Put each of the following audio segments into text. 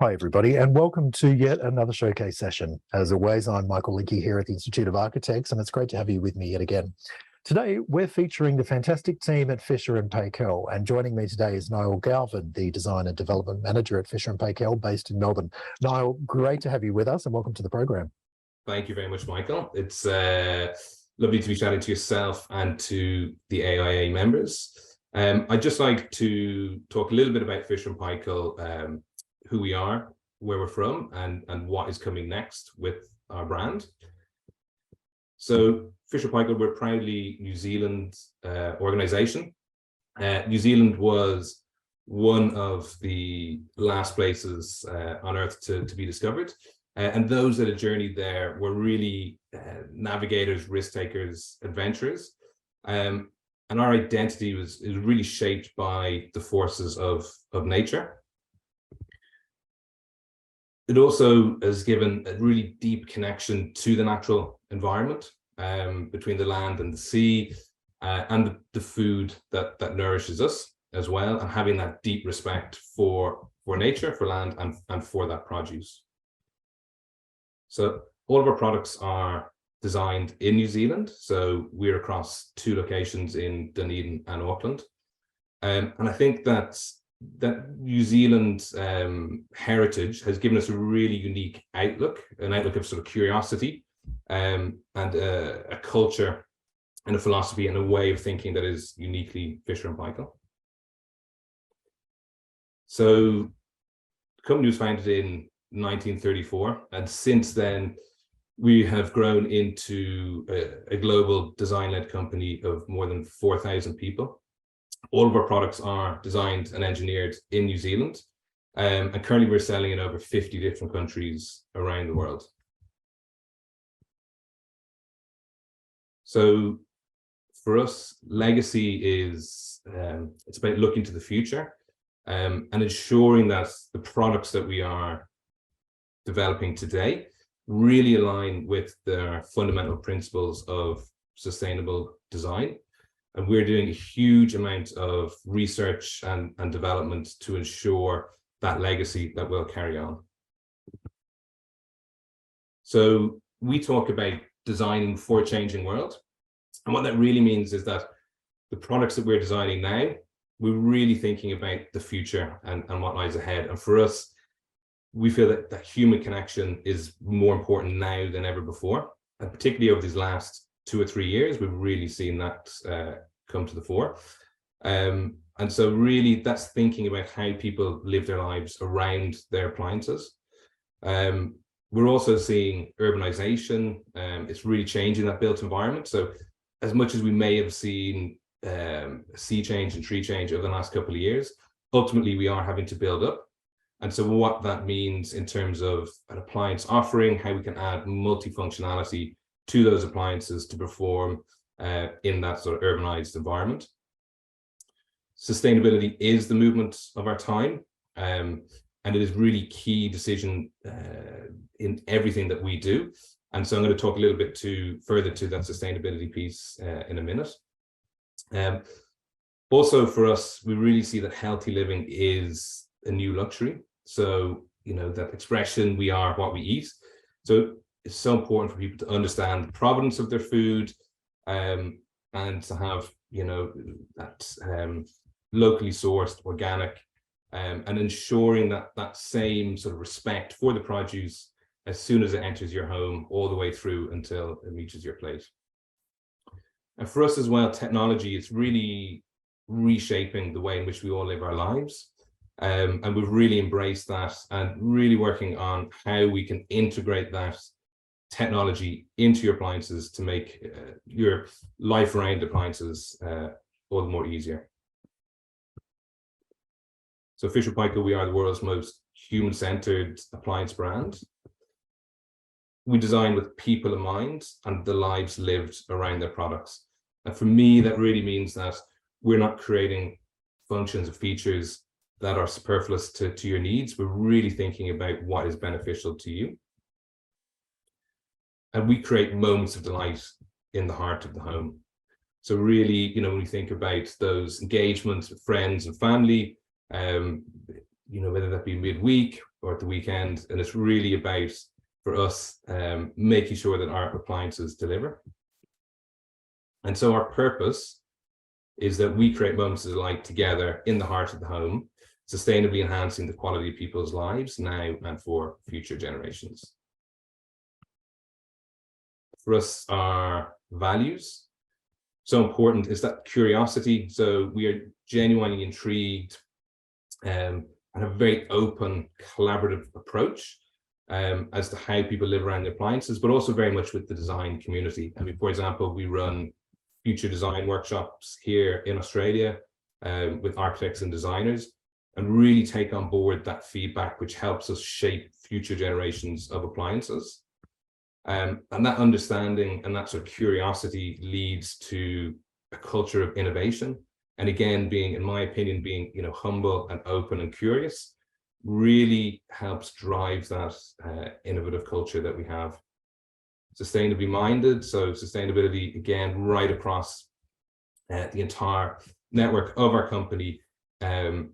Hi, everybody, and welcome to yet another showcase session. As always, I'm Michael Linky here at the Institute of Architects, and it's great to have you with me yet again. Today, we're featuring the fantastic team at Fisher & Paykel, and joining me today is Niall Galvin, the Design and Development Manager at Fisher & Paykel, based in Melbourne. Niall, great to have you with us, and welcome to the program. Thank you very much, Michael. It's lovely to be chatting to yourself and to the AIA members. I'd just like to talk a little bit about Fisher & Paykel, who we are, where we're from, and what is coming next with our brand. So Fisher & Paykel, we're proudly New Zealand organisation. New Zealand was one of the last places on Earth to be discovered. And those that had journeyed there were really navigators, risk takers, adventurers. And our identity is really shaped by the forces of nature. It also has given a really deep connection to the natural environment, between the land and the sea, and the food that nourishes us as well, and having that deep respect for nature, for land, and for that produce. So all of our products are designed in New Zealand. So we're across 2 locations in Dunedin and Auckland. And I think that New Zealand heritage has given us a really unique outlook, an outlook of sort of curiosity, and a culture and a philosophy and a way of thinking that is uniquely Fisher & Paykel. So the company was founded in 1934, and since then we have grown into a global design-led company of more than 4,000 people. All of our products are designed and engineered in New Zealand, and currently we're selling in over 50 different countries around the world. So for us, legacy is it's about looking to the future, and ensuring that the products that we are developing today really align with the fundamental principles of sustainable design. And we're doing a huge amount of research and development to ensure that legacy that will carry on. So we talk about designing for a changing world. And what that really means is that the products that we're designing now, we're really thinking about the future and what lies ahead. And for us, we feel that human connection is more important now than ever before. And particularly over these last 2 or 3 years, we've really seen that come to the fore. And so really that's thinking about how people live their lives around their appliances. We're also seeing urbanization. It's really changing that built environment. So as much as we may have seen sea change and tree change over the last couple of years, ultimately we are having to build up. And so what that means in terms of an appliance offering, how we can add multifunctionality to those appliances to perform in that sort of urbanized environment. Sustainability is the movement of our time, and it is really key decision in everything that we do. And so I'm going to talk a little bit further to that sustainability piece in a minute. Also for us, we really see that healthy living is a new luxury. So, you know, that expression, we are what we eat. So it's so important for people to understand the provenance of their food, and to have, you know, that locally sourced, organic, and ensuring that same sort of respect for the produce as soon as it enters your home, all the way through until it reaches your plate. And for us as well, technology is really reshaping the way in which we all live our lives. And we've really embraced that and really working on how we can integrate that technology into your appliances to make your life around appliances all the more easier. So Fisher & Paykel, we are the world's most human-centered appliance brand. We design with people in mind and the lives lived around their products. And for me, that really means that we're not creating functions or features that are superfluous to your needs. We're really thinking about what is beneficial to you. And we create moments of delight in the heart of the home. So really, you know, when we think about those engagements with friends and family, you know, whether that be midweek or at the weekend. And it's really about, for us, making sure that our appliances deliver. And so our purpose is that we create moments of delight together in the heart of the home, sustainably enhancing the quality of people's lives now and for future generations. For us, our values, so important is that curiosity. So we are genuinely intrigued and have a very open, collaborative approach as to how people live around their appliances, but also very much with the design community. I mean, for example, we run future design workshops here in Australia with architects and designers, and really take on board that feedback, which helps us shape future generations of appliances. And that understanding and that sort of curiosity leads to a culture of innovation. And again, being, in my opinion, being, you know, humble and open and curious really helps drive that innovative culture that we have. Sustainably minded, so sustainability, again, right across the entire network of our company. And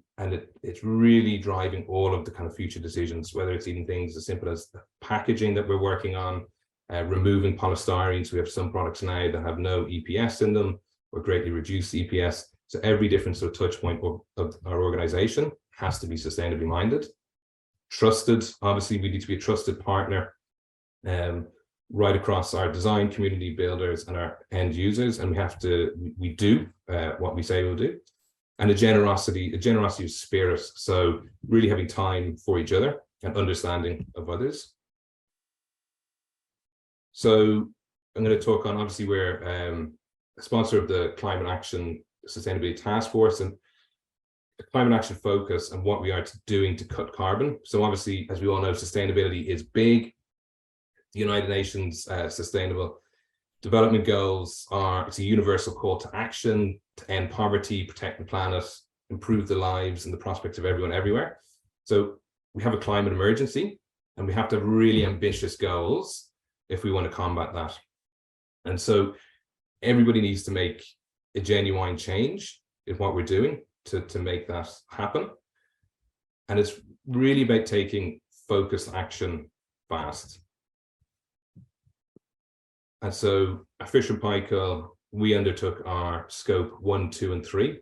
it's really driving all of the kind of future decisions, whether it's even things as simple as the packaging that we're working on, removing polystyrene. So we have some products now that have no EPS in them or greatly reduced EPS. So every different sort of touch point of our organization has to be sustainably minded. Trusted, obviously we need to be a trusted partner right across our design community, builders and our end users. And we do what we say we'll do. And a generosity of spirit. So really having time for each other and understanding of others. So I'm going to talk on, obviously we're a sponsor of the Climate Action Sustainability Task Force, and the climate action focus and what we are doing to cut carbon. So obviously, as we all know, sustainability is big. The United Nations Sustainable Development Goals it's a universal call to action to end poverty, protect the planet, improve the lives and the prospects of everyone everywhere. So we have a climate emergency and we have to have really ambitious goals if we want to combat that. And so everybody needs to make a genuine change in what we're doing to make that happen. And it's really about taking focused action fast. And so at Fisher & Paykel, we undertook our scope 1, 2, and 3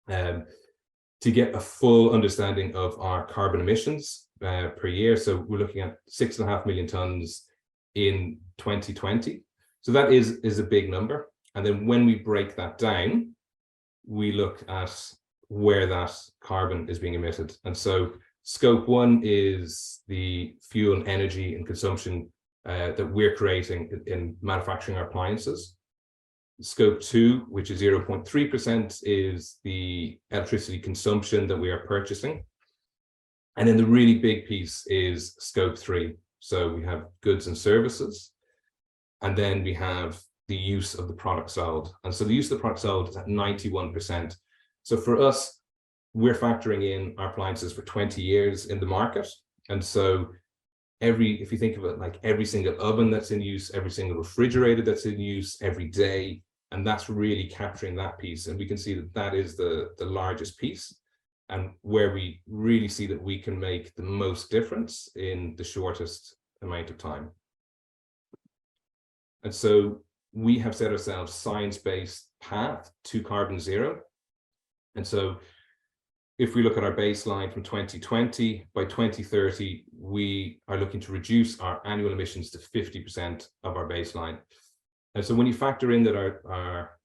to get a full understanding of our carbon emissions per year. So we're looking at 6.5 million tons in 2020. So that is a big number. And then when we break that down, we look at where that carbon is being emitted. And so scope 1 is the fuel and energy and consumption that we're creating in manufacturing our appliances. Scope 2, which is 0.3%, is the electricity consumption that we are purchasing. And then the really big piece is scope 3. So we have goods and services, and then we have the use of the product sold. And so the use of the product sold is at 91%. So for us, we're factoring in our appliances for 20 years in the market. And so if you think of it like every single oven that's in use, every single refrigerator that's in use every day, and that's really capturing that piece. And we can see that that is the largest piece, and where we really see that we can make the most difference in the shortest amount of time. And so we have set ourselves science-based path to carbon zero. And so if we look at our baseline from 2020, by 2030, we are looking to reduce our annual emissions to 50% of our baseline. And so when you factor in that our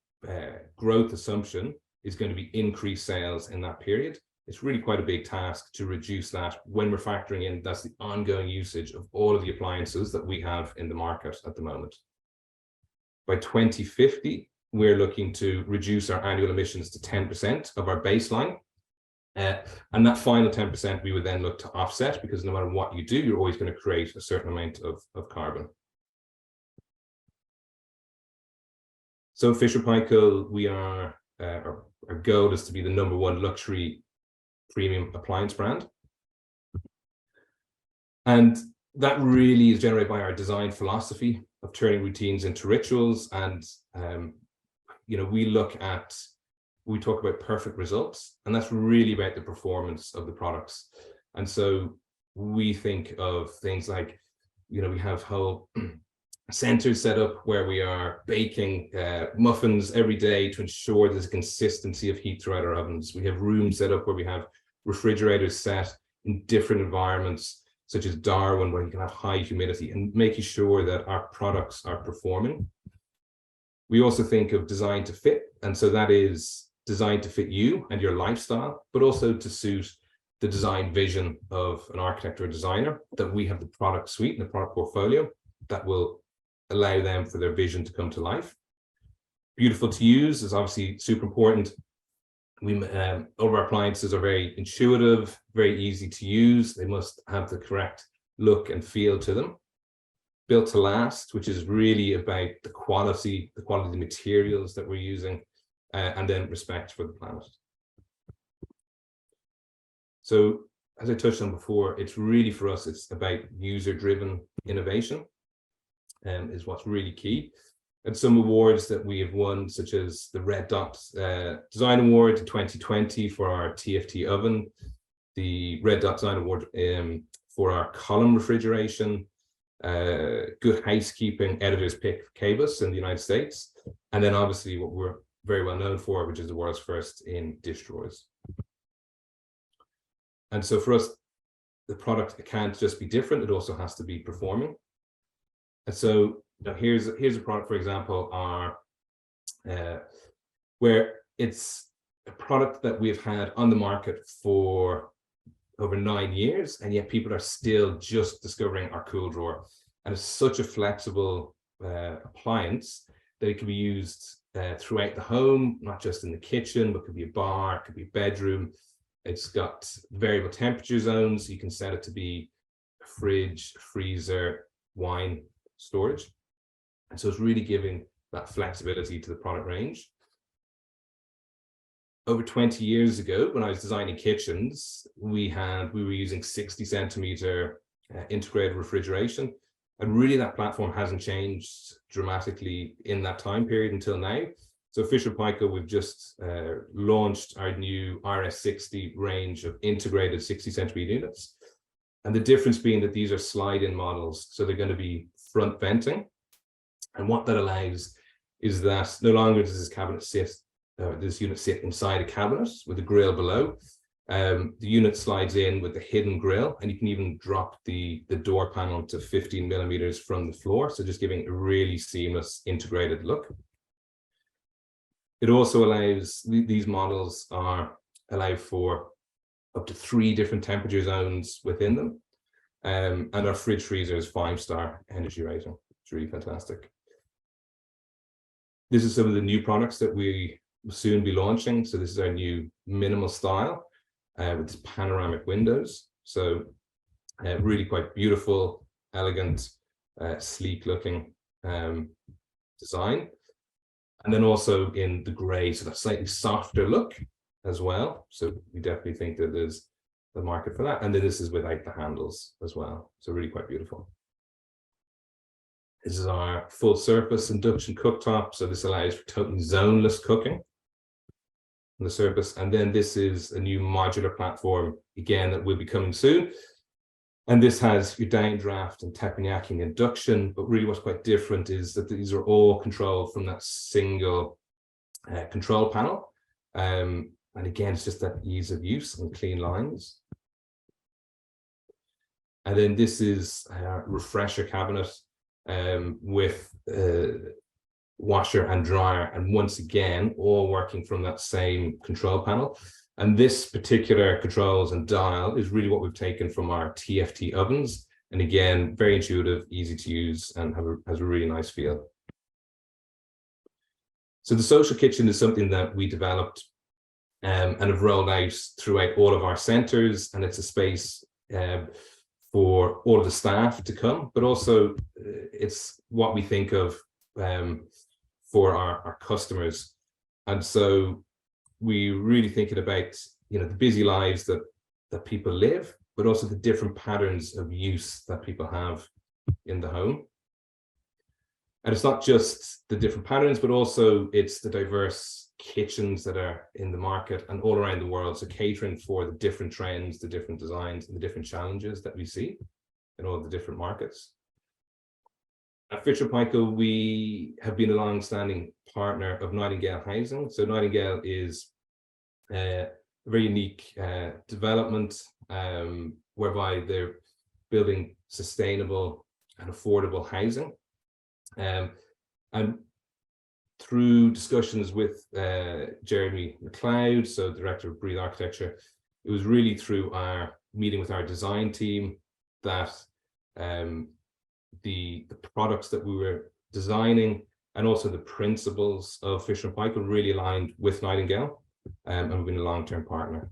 growth assumption is going to be increased sales in that period, it's really quite a big task to reduce that when we're factoring in that's the ongoing usage of all of the appliances that we have in the market at the moment. By 2050, we're looking to reduce our annual emissions to 10% of our baseline. And that final 10% we would then look to offset, because no matter what you do, you're always going to create a certain amount of carbon. So Fisher & Paykel, we are, our goal is to be the #1 luxury premium appliance brand. And that really is generated by our design philosophy of turning routines into rituals. And, you know, we talk about perfect results, and that's really about the performance of the products. And so we think of things like, you know, we have whole centers set up where we are baking muffins every day to ensure there's a consistency of heat throughout our ovens. We have rooms set up where we have refrigerators set in different environments, such as Darwin, where you can have high humidity, and making sure that our products are performing. We also think of design to fit, and so that is designed to fit you and your lifestyle, but also to suit the design vision of an architect or a designer, that we have the product suite and the product portfolio that will allow them for their vision to come to life. Beautiful to use is obviously super important. All of our appliances are very intuitive, very easy to use. They must have the correct look and feel to them. Built to last, which is really about the quality of the materials that we're using, and then respect for the planet. So, as I touched on before, it's really, for us, it's about user-driven innovation, is what's really key. And some awards that we have won, such as the Red Dot Design Award in 2020 for our TFT oven, the Red Dot Design Award for our column refrigeration, Good Housekeeping Editor's Pick for PAYKEL'S in the United States, and then obviously what we're very well known for, which is the world's first in dish drawers. And so for us, the product, it can't just be different, it also has to be performing. And so now here's a product, for example, where it's a product that we've had on the market for over 9 years, and yet people are still just discovering our cool drawer. And it's such a flexible appliance that it can be used throughout the home, not just in the kitchen, but could be a bar, it could be a bedroom. It's got variable temperature zones. You can set it to be a fridge, freezer, wine storage. And so it's really giving that flexibility to the product range. Over 20 years ago, when I was designing kitchens, we were using 60 centimeter integrated refrigeration. And really that platform hasn't changed dramatically in that time period until now. So Fisher Paykel, we've just launched our new RS60 range of integrated 60 centimeter units. And the difference being that these are slide-in models. So they're going to be front venting. And what that allows is that no longer does this unit sit inside a cabinet with a grill below. The unit slides in with the hidden grill, and you can even drop the door panel to 15 millimeters from the floor. So just giving a really seamless integrated look. It also allows, these models allow for up to 3 different temperature zones within them. And our fridge freezer is 5-star energy rating. It's really fantastic. This is some of the new products that we will soon be launching. So this is our new minimal style with these panoramic windows. So really quite beautiful, elegant, sleek looking design. And then also in the gray, so that slightly softer look as well. So we definitely think that there's the market for that. And then this is without the handles as well. So really quite beautiful. This is our full surface induction cooktop. So this allows for totally zoneless cooking on the surface. And then this is a new modular platform, again, that will be coming soon. And this has your downdraft and teppanyaki induction, but really what's quite different is that these are all controlled from that single control panel. And again, it's just that ease of use and clean lines. And then this is a refresher cabinet with washer and dryer, and once again, all working from that same control panel. And this particular controls and dial is really what we've taken from our TFT ovens. And again, very intuitive, easy to use, and has a really nice feel. So the social kitchen is something that we developed and have rolled out throughout all of our centers. And it's a space for all of the staff to come, but also it's what we think of for our customers. And so we really thinking about, you know, the busy lives that people live, but also the different patterns of use that people have in the home. And it's not just the different patterns, but also it's the diverse kitchens that are in the market and all around the world. So catering for the different trends, the different designs, and the different challenges that we see in all the different markets. At Fisher & Paykel, we have been a long-standing partner of Nightingale Housing. So Nightingale is a very unique development whereby they're building sustainable and affordable housing. And through discussions with Jeremy McLeod, so Director of Breathe Architecture, it was really through our meeting with our design team that the products that we were designing and also the principles of Fisher & Paykel really aligned with Nightingale, and we've been a long-term partner.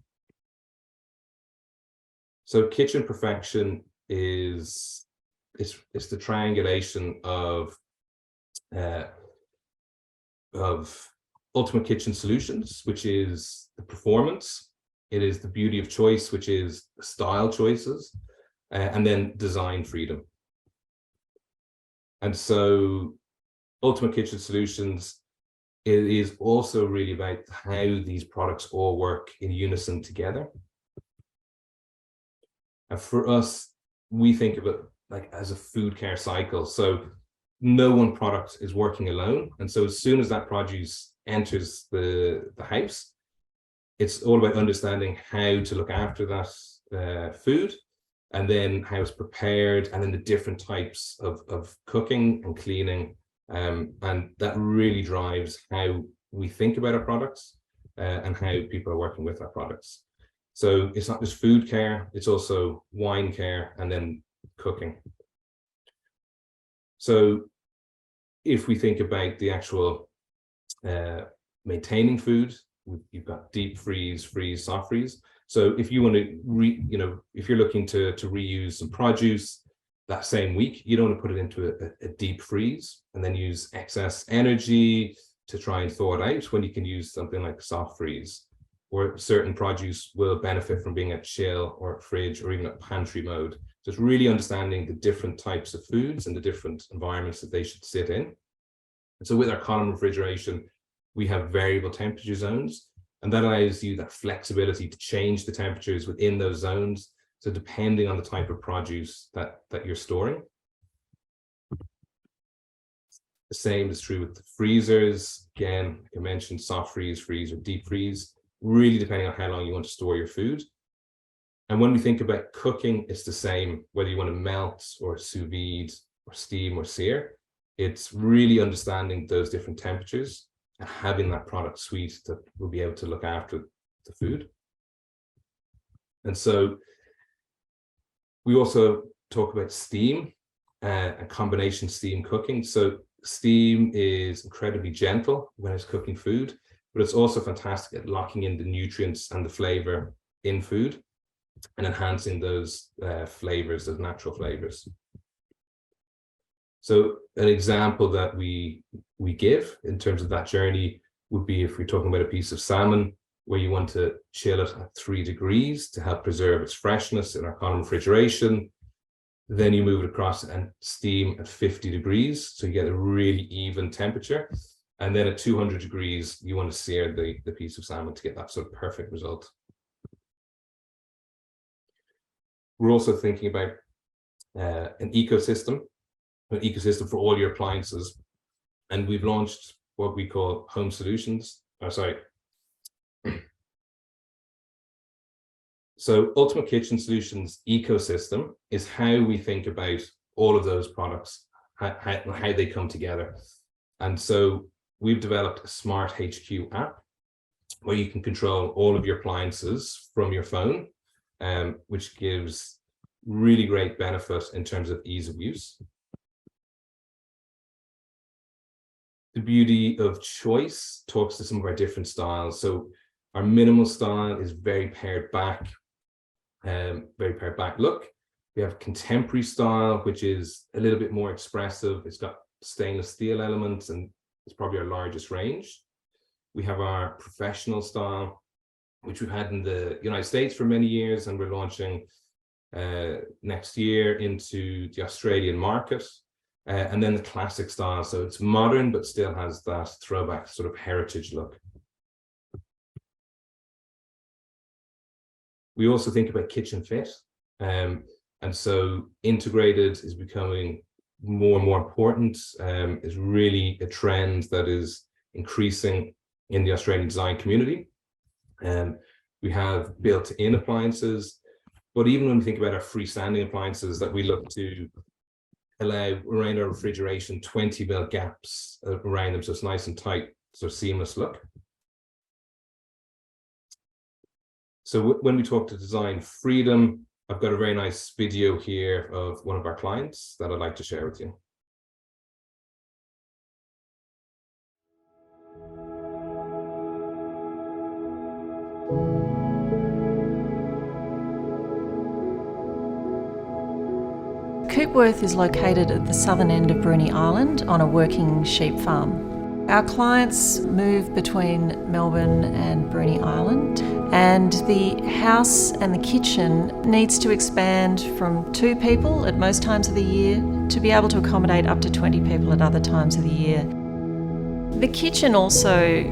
So kitchen perfection is the triangulation of ultimate kitchen solutions, which is the performance. It is the beauty of choice, which is style choices, and then design freedom. And so ultimate kitchen solutions, it is also really about how these products all work in unison together. And for us, we think of it like as a food care cycle. So no one product is working alone. And so as soon as that produce enters the house, it's all about understanding how to look after that food, and then how it's prepared, and then the different types of cooking and cleaning. And that really drives how we think about our products and how people are working with our products. So it's not just food care, it's also wine care and then cooking. So if we think about the actual maintaining food, you've got deep freeze, freeze, soft freeze. So if you want to, if you're looking to reuse some produce that same week, you don't want to put it into a deep freeze and then use excess energy to try and thaw it out, when you can use something like soft freeze, or certain produce will benefit from being at chill or fridge or even at pantry mode. So it's really understanding the different types of foods and the different environments that they should sit in. And so with our column refrigeration, we have variable temperature zones, and that allows you that flexibility to change the temperatures within those zones. So depending on the type of produce that you're storing. The same is true with the freezers. Again, like I mentioned, soft freeze, freeze, or deep freeze, really depending on how long you want to store your food. And when we think about cooking, it's the same, whether you want to melt or sous vide or steam or sear. It's really understanding those different temperatures and having that product suite that will be able to look after the food. And so we also talk about steam and combination steam cooking. So steam is incredibly gentle when it's cooking food, but it's also fantastic at locking in the nutrients and the flavor in food and enhancing those flavors, those natural flavors. So an example that we give in terms of that journey would be if we're talking about a piece of salmon where you want to chill it at 3 degrees to help preserve its freshness in our column refrigeration. Then you move it across and steam at 50 degrees. So you get a really even temperature. And then at 200 degrees, you want to sear the piece of salmon to get that sort of perfect result. We're also thinking about an ecosystem for all your appliances. And we've launched what we call home solutions. So Ultimate Kitchen Solutions ecosystem is how we think about all of those products, how they come together. And so we've developed a smart HQ app where you can control all of your appliances from your phone, which gives really great benefit in terms of ease of use. The beauty of choice talks to some of our different styles. So our minimal style is very pared back look. We have contemporary style, which is a little bit more expressive. It's got stainless steel elements and it's probably our largest range. We have our professional style, which we've had in the United States for many years, and we're launching next year into the Australian market. And then the classic style. So it's modern, but still has that throwback sort of heritage look. We also think about kitchen fit. And so integrated is becoming more and more important. Is really a trend that is increasing in the Australian design community. We have built-in appliances, but even when we think about our freestanding appliances that we look to allow around our refrigeration 20 mil gaps around them, so it's nice and tight, so seamless look. So when we talk to design freedom, I've got a very nice video here of one of our clients that I'd like to share with you. Coopworth is located at the southern end of Bruny Island on a working sheep farm. Our clients move between Melbourne and Bruny Island, and the house and the kitchen needs to expand from 2 people at most times of the year to be able to accommodate up to 20 people at other times of the year. The kitchen also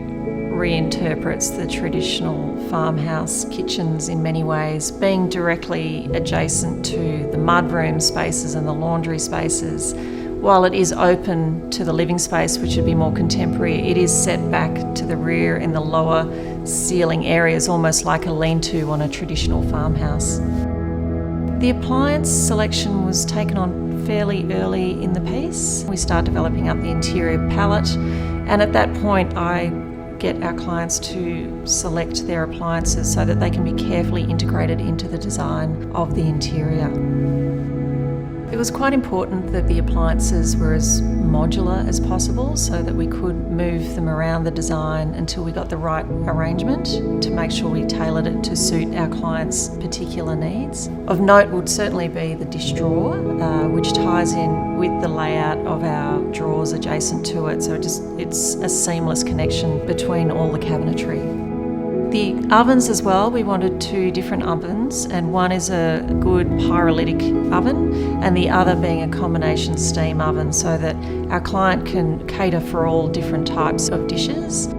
reinterprets the traditional farmhouse kitchens in many ways, being directly adjacent to the mudroom spaces and the laundry spaces. While it is open to the living space, which would be more contemporary, it is set back to the rear in the lower ceiling areas, almost like a lean-to on a traditional farmhouse. The appliance selection was taken on fairly early in the piece. We start developing up the interior palette, and at that point I get our clients to select their appliances so that they can be carefully integrated into the design of the interior. It was quite important that the appliances were as modular as possible so that we could move them around the design until we got the right arrangement to make sure we tailored it to suit our clients' particular needs. Of note would certainly be the dish drawer, which ties in with the layout of our drawers adjacent to it, so it's a seamless connection between all the cabinetry. The ovens as well, we wanted 2 different ovens, and one is a good pyrolytic oven and the other being a combination steam oven so that our client can cater for all different types of dishes.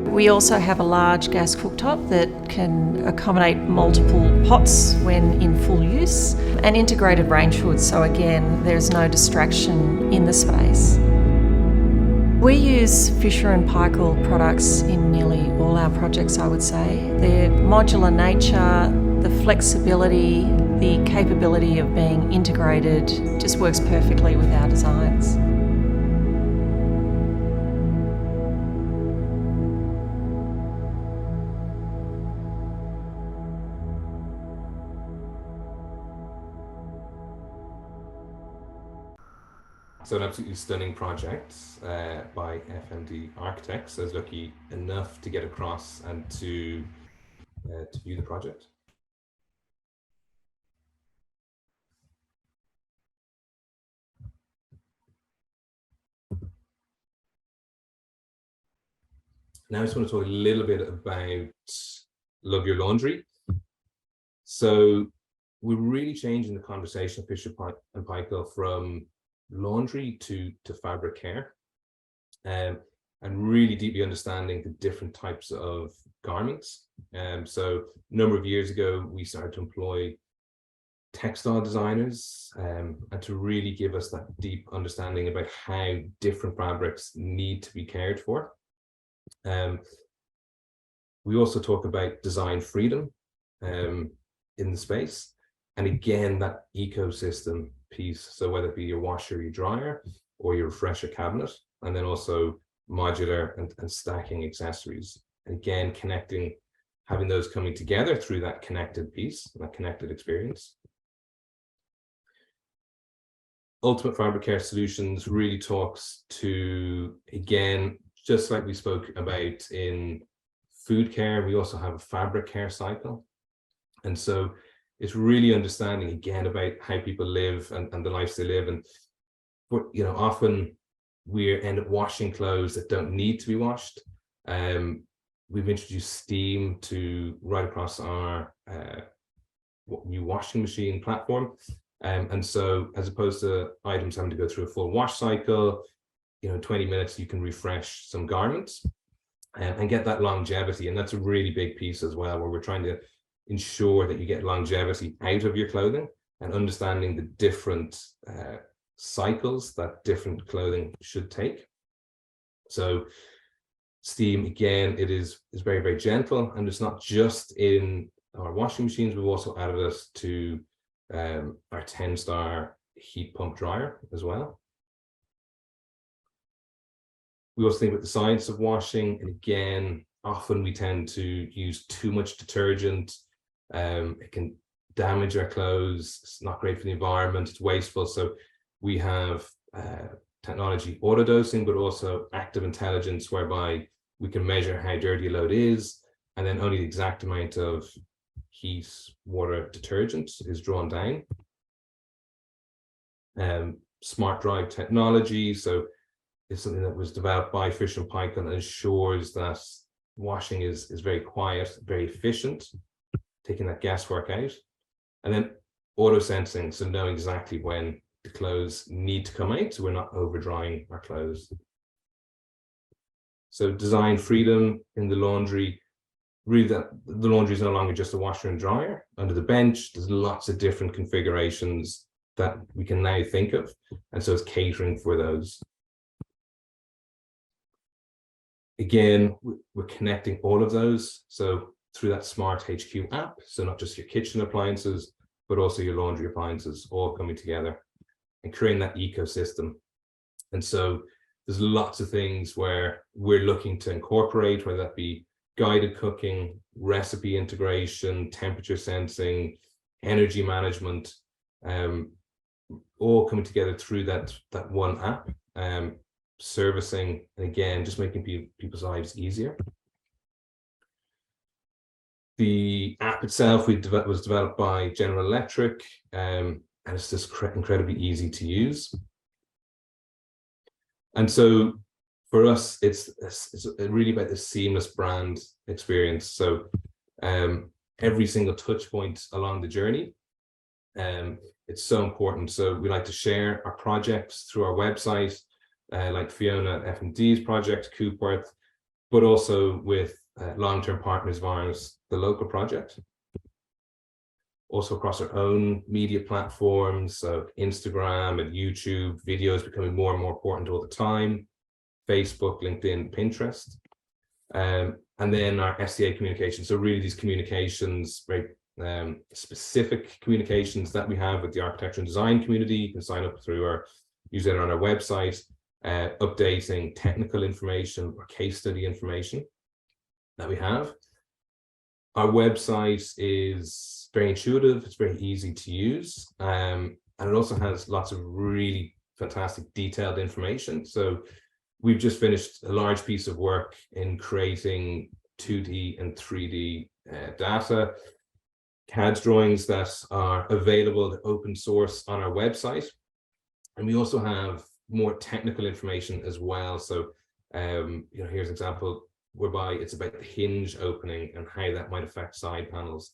We also have a large gas cooktop that can accommodate multiple pots when in full use, and integrated range hoods, so again there's no distraction in the space. We use Fisher & Paykel products in nearly all our projects, I would say. Their modular nature, the flexibility, the capability of being integrated just works perfectly with our designs. So an absolutely stunning project by F&D Architects. I was lucky enough to get across and to view the project. Now I just want to talk a little bit about Love Your Laundry. So we're really changing the conversation of Fisher & Paykel from laundry to fabric care, and really deeply understanding the different types of garments. So a number of years ago, we started to employ textile designers and to really give us that deep understanding about how different fabrics need to be cared for. We also talk about design freedom in the space, and again that ecosystem piece, so whether it be your washer, your dryer, or your refresher cabinet, and then also modular and stacking accessories. And again, connecting, having those coming together through that connected piece, that connected experience. Ultimate Fabric Care Solutions really talks to, again, just like we spoke about in food care, we also have a fabric care cycle. And so it's really understanding again about how people live and the lives they live. And you know, often we end up washing clothes that don't need to be washed. We've introduced steam to right across our new washing machine platform. And so as opposed to items having to go through a full wash cycle, you know, 20 minutes, you can refresh some garments and get that longevity. And that's a really big piece as well, where we're trying to ensure that you get longevity out of your clothing, and understanding the different cycles that different clothing should take. So steam, again, it is very, very gentle, and it's not just in our washing machines. We've also added it to our 10-star heat pump dryer as well. We also think about the science of washing, and again, often we tend to use too much detergent. It can damage our clothes. It's not great for the environment. It's wasteful. So we have technology auto dosing, but also active intelligence, whereby we can measure how dirty a load is, and then only the exact amount of heat, water, detergent is drawn down. Smart drive technology. So it's something that was developed by Fisher & Paykel and ensures that washing is very quiet, very efficient, taking that guesswork out. And then auto sensing, so knowing exactly when the clothes need to come out, so we're not over drying our clothes. So design freedom in the laundry. Really, that the laundry is no longer just a washer and dryer. Under the bench, there's lots of different configurations that we can now think of, and so it's catering for those. Again, we're connecting all of those, so through that smart HQ app, so not just your kitchen appliances, but also your laundry appliances, all coming together and creating that ecosystem. And so there's lots of things where we're looking to incorporate, whether that be guided cooking, recipe integration, temperature sensing, energy management, all coming together through that one app. Servicing, and again, just making people's lives easier. The app itself was developed by General Electric, and it's just incredibly easy to use. And so for us, it's really about this seamless brand experience. So every single touch point along the journey, it's so important. So we like to share our projects through our website, like Fiona at F&P'S project, Coopworth, but also with long-term partners of ours, the local project. Also across our own media platforms, so Instagram and YouTube, videos becoming more and more important all the time, Facebook, LinkedIn, Pinterest, and then our SCA communications. So really these communications, very specific communications that we have with the architecture and design community. You can sign up through our newsletter on our website, updating technical information or case study information that we have. Our website is very intuitive, it's very easy to use, and it also has lots of really fantastic detailed information. So we've just finished a large piece of work in creating 2D and 3D data, CAD drawings that are available open source on our website. And we also have more technical information as well. So, here's an example whereby it's about the hinge opening and how that might affect side panels.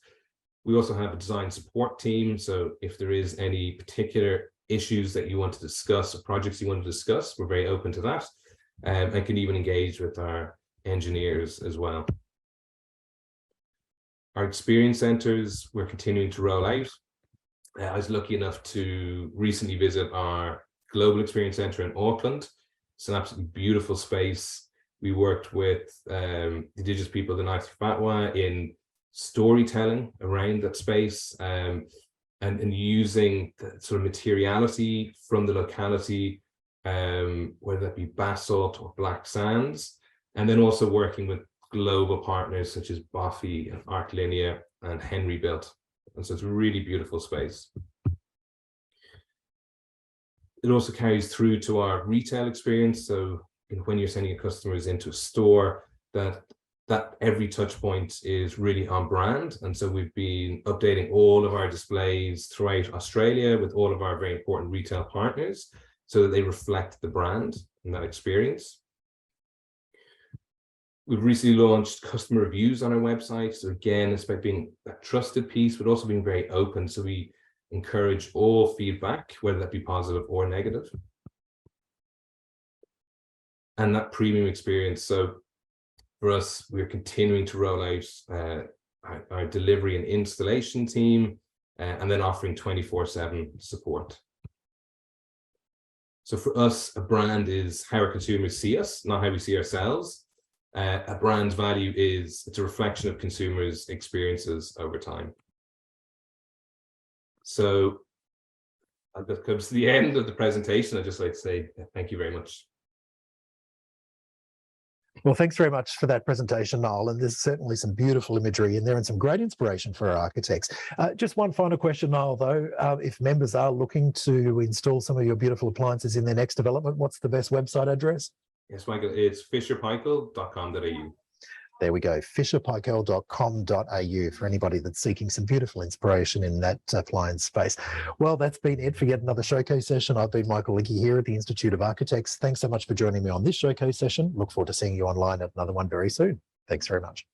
We also have a design support team. So if there is any particular issues that you want to discuss or projects you want to discuss, we're very open to that, and can even engage with our engineers as well. Our experience centers, we're continuing to roll out. I was lucky enough to recently visit our Global Experience Center in Auckland. It's an absolutely beautiful space. We worked with Indigenous people of the Ngāti Whātua in storytelling around that space, and using the sort of materiality from the locality, whether that be basalt or black sands, and then also working with global partners such as Boffy and Art Linea and Henry Built. And so it's a really beautiful space. It also carries through to our retail experience. So when you're sending your customers into a store, that every touch point is really on brand. And so we've been updating all of our displays throughout Australia with all of our very important retail partners so that they reflect the brand and that experience. We've recently launched customer reviews on our website. So again, it's about being that trusted piece, but also being very open. So we encourage all feedback, whether that be positive or negative. And that premium experience. So for us, we're continuing to roll out our delivery and installation team, and then offering 24/7 support. So for us, a brand is how our consumers see us, not how we see ourselves. A brand's value it's a reflection of consumers' experiences over time. So that comes to the end of the presentation. I'd just like to say thank you very much. Well, thanks very much for that presentation, Noel. And there's certainly some beautiful imagery in there and some great inspiration for our architects. Just one final question, Noel, though. If members are looking to install some of your beautiful appliances in their next development, what's the best website address? Yes, Michael, it's fisherpaykel.com.au. There we go, fisherpaykel.com.au for anybody that's seeking some beautiful inspiration in that appliance space. Well, that's been it for yet another showcase session. I've been Michael Linky here at the Institute of Architects. Thanks so much for joining me on this showcase session. Look forward to seeing you online at another one very soon. Thanks very much.